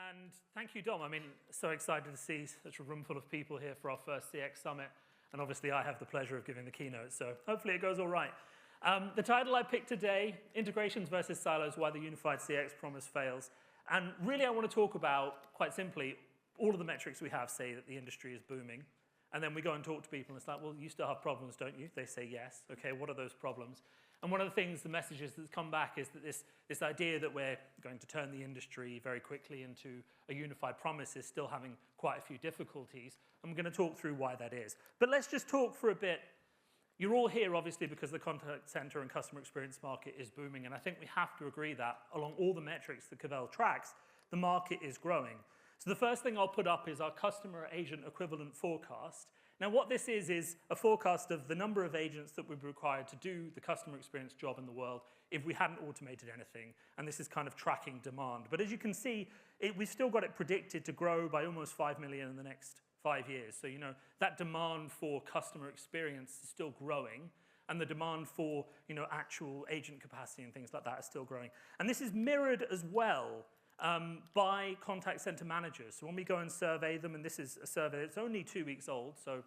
And thank you, Dom. I mean, so excited to see such a room full of people here for our first CX Summit. And obviously, I have the pleasure of giving the keynote, so hopefully it goes all right. The title I picked today, Integrations versus Silos, Why the Unified CX Promise Fails. And really, I want to talk about, quite simply, all of the metrics we have say that the industry is booming. And then we go and talk to people, and it's like, well, you still have problems, don't you? They say yes. OK, what are those problems? And one of the things, the messages that's come back is that this idea that we're going to turn the industry very quickly into a unified promise is still having quite a few difficulties. And we're going to talk through why that is. But let's just talk for a bit. You're all here, obviously, because the contact center and customer experience market is booming. And I think we have to agree that along all the metrics that Cavell tracks, the market is growing. So the first thing I'll put up is our customer agent equivalent forecast. Now, what this is a forecast of the number of agents that would be required to do the customer experience job in the world if we hadn't automated anything. And this is kind of tracking demand. But as you can see, we've still got it predicted to grow by almost 5 million in the next 5 years. So, that demand for customer experience is still growing. And the demand for, actual agent capacity and things like that is still growing. And this is mirrored as well by contact center managers. So when we go and survey them, and this is a survey that's only 2 weeks old, so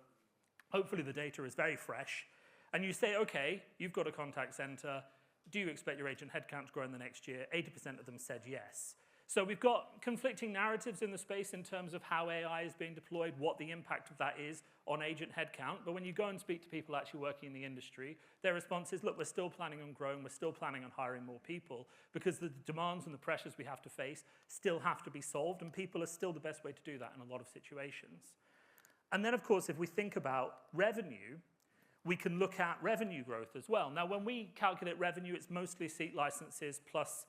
hopefully the data is very fresh, and you say, OK, you've got a contact center. Do you expect your agent headcount to grow in the next year? 80% of them said yes. So we've got conflicting narratives in the space in terms of how AI is being deployed, what the impact of that is on agent headcount. But when you go and speak to people actually working in the industry, their response is, look, we're still planning on growing. We're still planning on hiring more people because the demands and the pressures we have to face still have to be solved. And people are still the best way to do that in a lot of situations. And then, of course, if we think about revenue, we can look at revenue growth as well. Now, when we calculate revenue, it's mostly seat licenses plus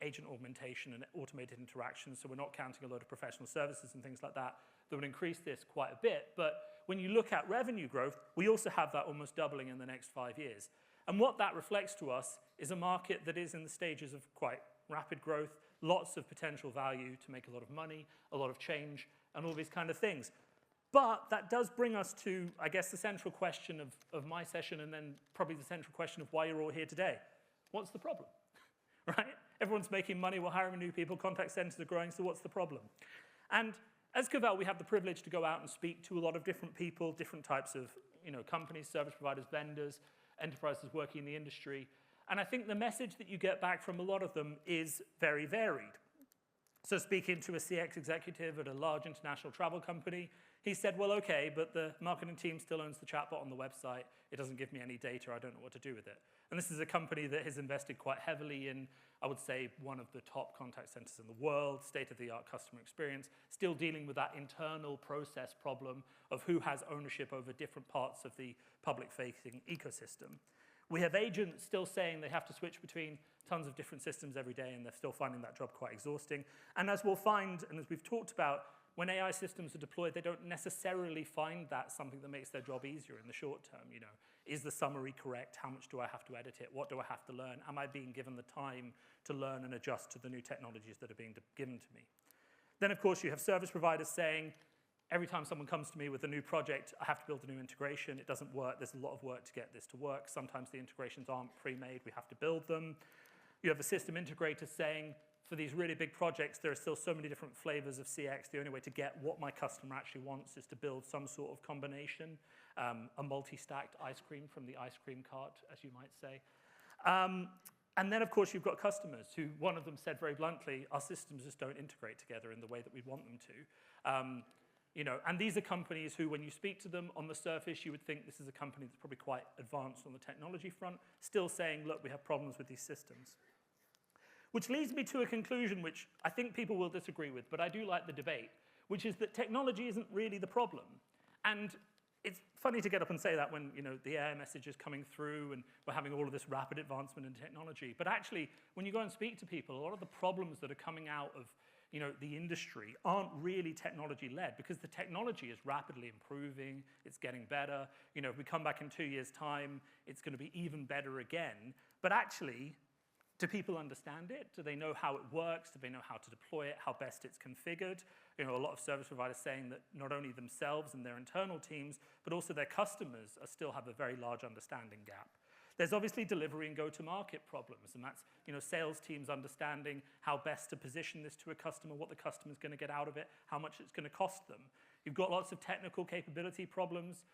agent augmentation and automated interactions, so we're not counting a load of professional services and things like that would increase this quite a bit. But when you look at revenue growth, we also have that almost doubling in the next 5 years. And what that reflects to us is a market that is in the stages of quite rapid growth, lots of potential value to make a lot of money, a lot of change, and all these kind of things. But that does bring us to, I guess, the central question of my session, and then probably the central question of why you're all here today. What's the problem? Right? Everyone's making money, we're hiring new people, contact centers are growing, so what's the problem? And as Cavell, we have the privilege to go out and speak to a lot of different people, different types of companies, service providers, vendors, enterprises working in the industry. And I think the message that you get back from a lot of them is very varied. So speaking to a CX executive at a large international travel company, he said, well, OK, but the marketing team still owns the chatbot on the website. It doesn't give me any data. I don't know what to do with it. And this is a company that has invested quite heavily in, I would say, one of the top contact centers in the world, state-of-the-art customer experience, still dealing with that internal process problem of who has ownership over different parts of the public-facing ecosystem. We have agents still saying they have to switch between tons of different systems every day, and they're still finding that job quite exhausting. And as we'll find, and as we've talked about, when AI systems are deployed, they don't necessarily find that something that makes their job easier in the short term. Is the summary correct? How much do I have to edit it? What do I have to learn? Am I being given the time to learn and adjust to the new technologies that are being given to me? Then, of course, you have service providers saying, every time someone comes to me with a new project, I have to build a new integration. It doesn't work. There's a lot of work to get this to work. Sometimes the integrations aren't pre-made. We have to build them. You have a system integrator saying, for these really big projects, there are still so many different flavors of CX. The only way to get what my customer actually wants is to build some sort of combination, a multi-stacked ice cream from the ice cream cart, as you might say. And then, of course, you've got customers who, one of them said very bluntly, our systems just don't integrate together in the way that we want them to. And these are companies who, when you speak to them on the surface, you would think this is a company that's probably quite advanced on the technology front, still saying, look, we have problems with these systems. Which leads me to a conclusion which I think people will disagree with, but I do like the debate, which is that technology isn't really the problem. And it's funny to get up and say that when the AI message is coming through and we're having all of this rapid advancement in technology. But actually, when you go and speak to people, a lot of the problems that are coming out of the industry aren't really technology-led because the technology is rapidly improving, it's getting better. If we come back in 2 years' time, it's going to be even better again. But actually, do people understand it? Do they know how it works? Do they know how to deploy it, how best it's configured? A lot of service providers saying that not only themselves and their internal teams, but also their customers still have a very large understanding gap. There's obviously delivery and go-to-market problems, and that's sales teams understanding how best to position this to a customer, what the customer's going to get out of it, how much it's going to cost them. You've got lots of technical capability problems.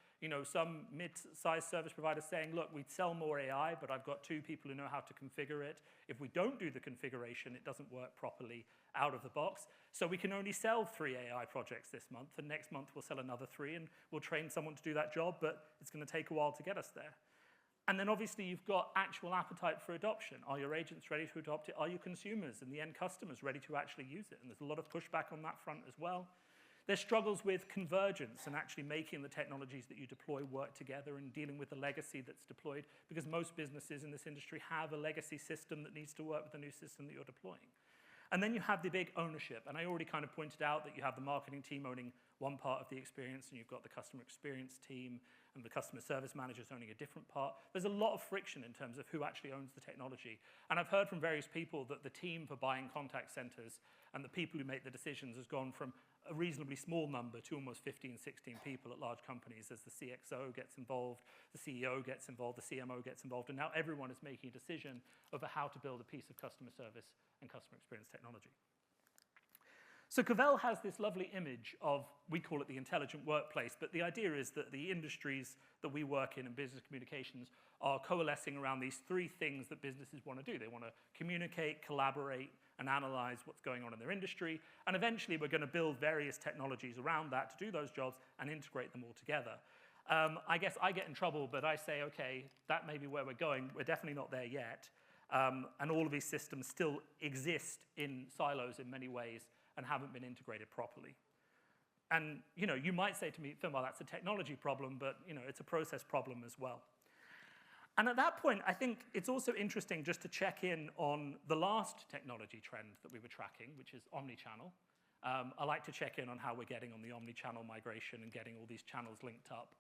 Some mid-sized service providers saying, look, we'd sell more AI, but I've got 2 people who know how to configure it. If we don't do the configuration, it doesn't work properly out of the box. So we can only sell 3 AI projects this month, and next month we'll sell another 3, and we'll train someone to do that job, but it's going to take a while to get us there. And then obviously you've got actual appetite for adoption. Are your agents ready to adopt it? Are your consumers and the end customers ready to actually use it? And there's a lot of pushback on that front as well. There's struggles with convergence and actually making the technologies that you deploy work together and dealing with the legacy that's deployed, because most businesses in this industry have a legacy system that needs to work with the new system that you're deploying. And then you have the big ownership. And I already kind of pointed out that you have the marketing team owning one part of the experience, and you've got the customer experience team and the customer service managers owning a different part. There's a lot of friction in terms of who actually owns the technology. And I've heard from various people that the team for buying contact centers and the people who make the decisions has gone from a reasonably small number to almost 15, 16 people at large companies as the CXO gets involved, the CEO gets involved, the CMO gets involved, and now everyone is making a decision over how to build a piece of customer service and customer experience technology. So Cavell has this lovely image of, we call it the intelligent workplace, but the idea is that the industries that we work in and business communications are coalescing around these 3 things that businesses want to do. They want to communicate, collaborate, and analyze what's going on in their industry. And eventually, we're going to build various technologies around that to do those jobs and integrate them all together. I guess I get in trouble, but I say, OK, that may be where we're going. We're definitely not there yet. And all of these systems still exist in silos in many ways and haven't been integrated properly. And you might say to me, Finbarr, that's a technology problem, but it's a process problem as well. And at that point, I think it's also interesting just to check in on the last technology trend that we were tracking, which is omnichannel. I like to check in on how we're getting on the omnichannel migration and getting all these channels linked up.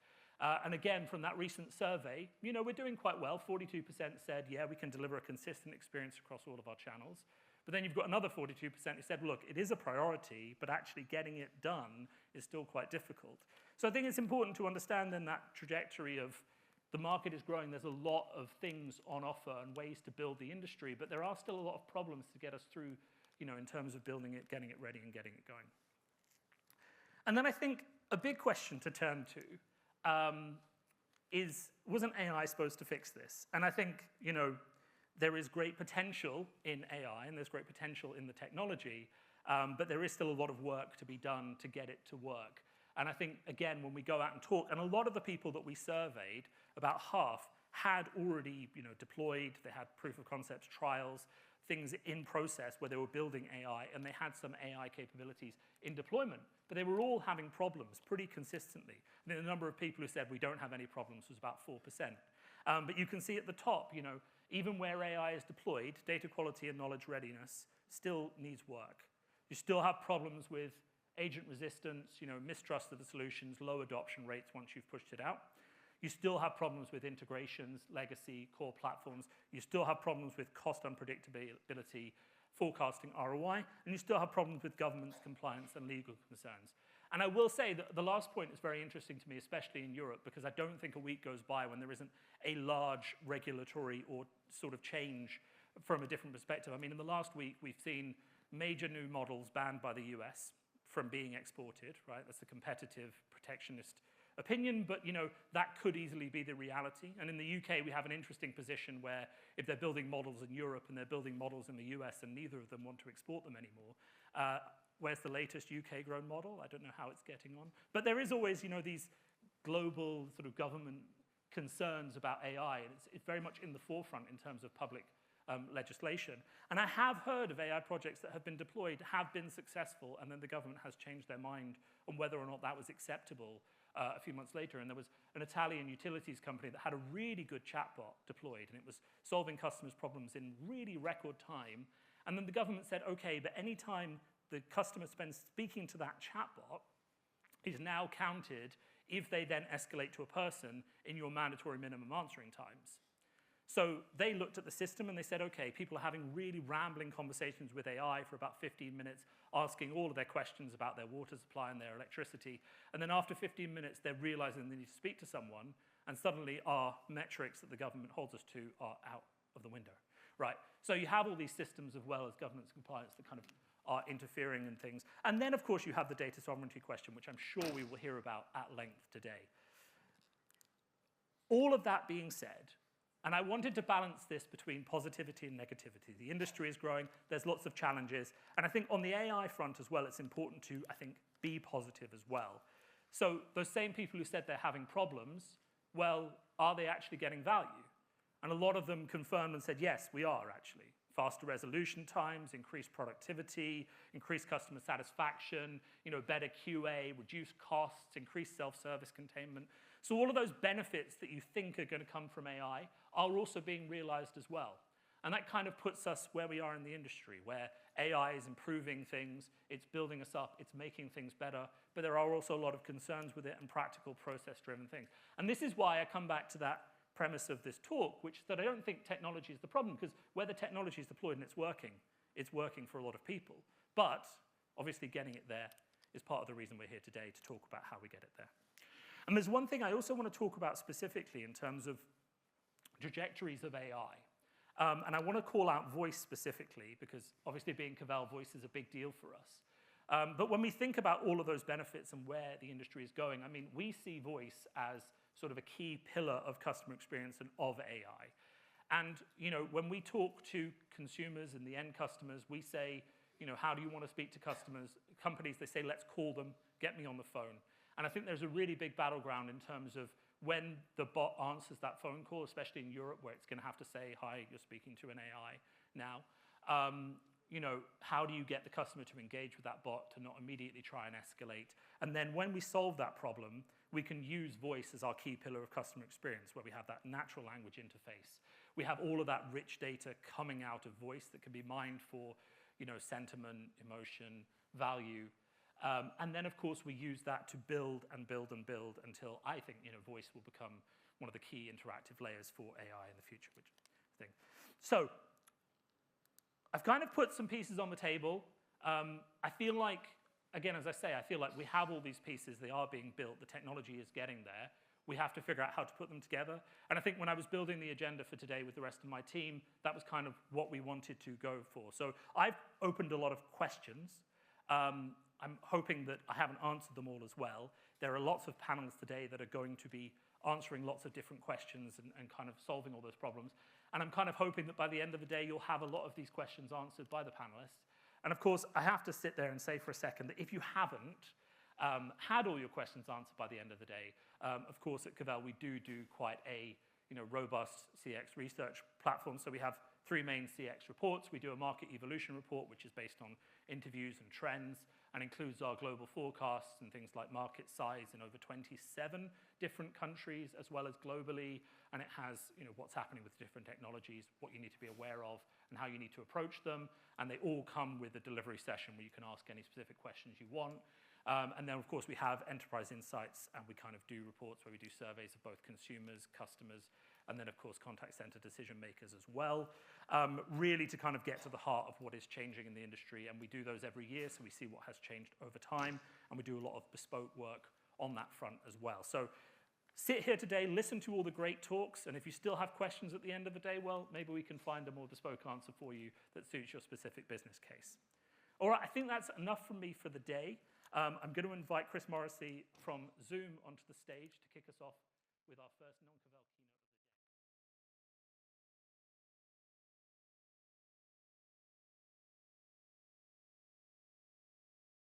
And again, from that recent survey, we're doing quite well. 42% said, yeah, we can deliver a consistent experience across all of our channels. But then you've got another 42% who said, look, it is a priority, but actually getting it done is still quite difficult. So I think it's important to understand then that trajectory of the market is growing. There's a lot of things on offer and ways to build the industry, but there are still a lot of problems to get us through, in terms of building it, getting it ready, and getting it going. And then I think a big question to turn to is, wasn't AI supposed to fix this? And I think, there is great potential in AI, and there's great potential in the technology, but there is still a lot of work to be done to get it to work. And I think, again, when we go out and talk, and a lot of the people that we surveyed, about half, had already deployed, they had proof of concepts, trials, things in process where they were building AI, and they had some AI capabilities in deployment. But they were all having problems pretty consistently. I mean, the number of people who said we don't have any problems was about 4%. But you can see at the top, even where AI is deployed, data quality and knowledge readiness still needs work. You still have problems with agent resistance, mistrust of the solutions, low adoption rates once you've pushed it out. You still have problems with integrations, legacy, core platforms. You still have problems with cost unpredictability, forecasting ROI, and you still have problems with governance, compliance, and legal concerns. And I will say that the last point is very interesting to me, especially in Europe, because I don't think a week goes by when there isn't a large regulatory or sort of change from a different perspective. I mean, in the last week, we've seen major new models banned by the US from being exported, right? That's a competitive, protectionist opinion, but that could easily be the reality. And in the UK, we have an interesting position where if they're building models in Europe and they're building models in the US and neither of them want to export them anymore, where's the latest UK-grown model? I don't know how it's getting on. But there is always, these global sort of government concerns about AI, and it's very much in the forefront in terms of public legislation. And I have heard of AI projects that have been deployed, have been successful, and then the government has changed their mind on whether or not that was acceptable a few months later. And there was an Italian utilities company that had a really good chatbot deployed, and it was solving customers' problems in really record time. And then the government said, OK, but any time the customer spends speaking to that chatbot is now counted if they then escalate to a person in your mandatory minimum answering times. So they looked at the system and they said, OK, people are having really rambling conversations with AI for about 15 minutes, asking all of their questions about their water supply and their electricity. And then after 15 minutes, they're realizing they need to speak to someone. and suddenly our metrics that the government holds us to are out of the window, right? So you have all these systems as well as governance compliance that kind of are interfering in things. And then, of course, you have the data sovereignty question, which I'm sure we will hear about at length today. All of that being said, and I wanted to balance this between positivity and negativity. The industry is growing, there's lots of challenges, and I think on the AI front as well, it's important to, I think, be positive as well. So those same people who said they're having problems, well, are they actually getting value? And a lot of them confirmed and said, yes, we are actually. Faster resolution times, increased productivity, increased customer satisfaction, better QA, reduced costs, increased self-service containment. So all of those benefits that you think are going to come from AI are also being realized as well. And that kind of puts us where we are in the industry, where AI is improving things, it's building us up, it's making things better, but there are also a lot of concerns with it and practical process-driven things. And this is why I come back to that premise of this talk, which is that I don't think technology is the problem, because where the technology is deployed and it's working for a lot of people. But obviously getting it there is part of the reason we're here today, to talk about how we get it there. And there's one thing I also want to talk about specifically in terms of trajectories of AI. And I want to call out voice specifically, because obviously being Cavell, voice is a big deal for us. But when we think about all of those benefits and where the industry is going, I mean, we see voice as sort of a key pillar of customer experience and of AI. And when we talk to consumers and the end customers, we say, how do you want to speak to customers? Companies, they say, let's call them, get me on the phone. And I think there's a really big battleground in terms of when the bot answers that phone call, especially in Europe, where it's going to have to say, hi, you're speaking to an AI now. How do you get the customer to engage with that bot, to not immediately try and escalate? And then when we solve that problem, we can use voice as our key pillar of customer experience, where we have that natural language interface. We have all of that rich data coming out of voice that can be mined for sentiment, emotion, value. And then, of course, we use that to build and build and build until I think voice will become one of the key interactive layers for AI in the future. So I've kind of put some pieces on the table. I feel like, again, as I say, I feel like we have all these pieces. They are being built. The technology is getting there. We have to figure out how to put them together. And I think when I was building the agenda for today with the rest of my team, that was kind of what we wanted to go for. So I've opened a lot of questions. I'm hoping that I haven't answered them all as well. There are lots of panels today that are going to be answering lots of different questions and kind of solving all those problems. And I'm kind of hoping that by the end of the day, you'll have a lot of these questions answered by the panelists. And of course, I have to sit there and say for a second that if you haven't had all your questions answered by the end of the day, of course, at Cavell, we do quite a robust CX research platform. So we have 3 main CX reports. We do a market evolution report, which is based on interviews and trends, and includes our global forecasts and things like market size in over 27 different countries, as well as globally. And it has what's happening with different technologies, what you need to be aware of, and how you need to approach them. And they all come with a delivery session where you can ask any specific questions you want. And then, of course, we have enterprise insights, and we kind of do reports where we do surveys of both consumers, customers, and then, of course, contact center decision makers as well, really to kind of get to the heart of what is changing in the industry. And we do those every year, so we see what has changed over time, and we do a lot of bespoke work on that front as well. So sit here today, listen to all the great talks, and if you still have questions at the end of the day, well, maybe we can find a more bespoke answer for you that suits your specific business case. All right, I think that's enough from me for the day. I'm going to invite Chris Morrissey from Zoom onto the stage to kick us off with our first non-Cavell keynote.